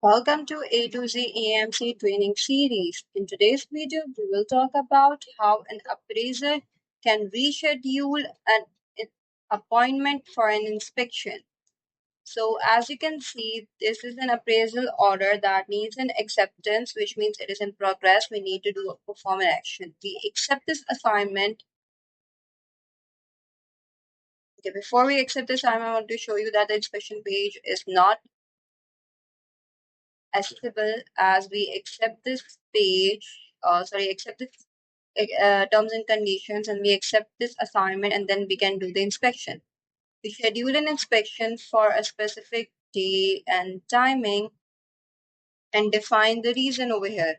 Welcome to A2Z AMC Training Series. In today's video, we will talk about how an appraiser can reschedule an appointment for an inspection. So as you can see, this is an appraisal order that needs an acceptance, which means it is in progress. We need to perform an action. We accept this assignment. Okay, before we accept this assignment, I want to show you that the inspection page is not accessible as we accept this page, accept this terms and conditions, and we accept this assignment, and then we can do the inspection. We schedule an inspection for a specific day and timing and define the reason over here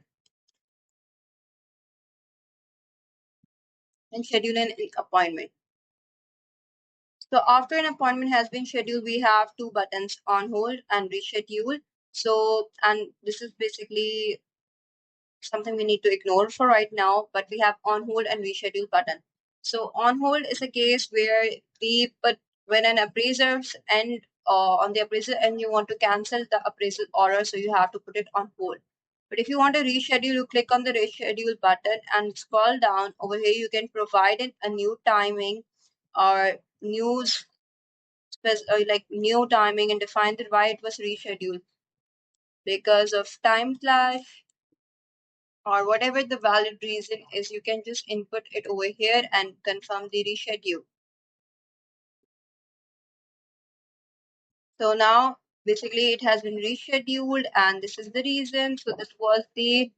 and schedule an appointment. So after an appointment has been scheduled, we have two buttons: on hold and reschedule. And this is basically something we need to ignore for right now, but we have on hold and reschedule button. So on hold is a case where when an appraiser's end on the appraiser end you want to cancel the appraisal order, so you have to put it on hold. But if you want to reschedule, you click on the reschedule button and scroll down. Over here you can provide a new timing or new timing and define that why it was rescheduled because of time clash or whatever the valid reason is. You can just input it over here and confirm the reschedule. So now basically it has been rescheduled and this is the reason. So this was the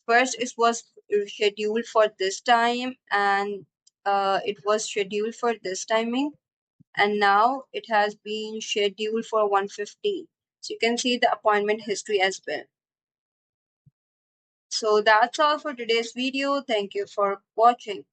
first, it was scheduled for this time and it was scheduled for this timing, and now it has been scheduled for 1:15. So you can see the appointment history as well. So that's all for today's video. Thank you for watching.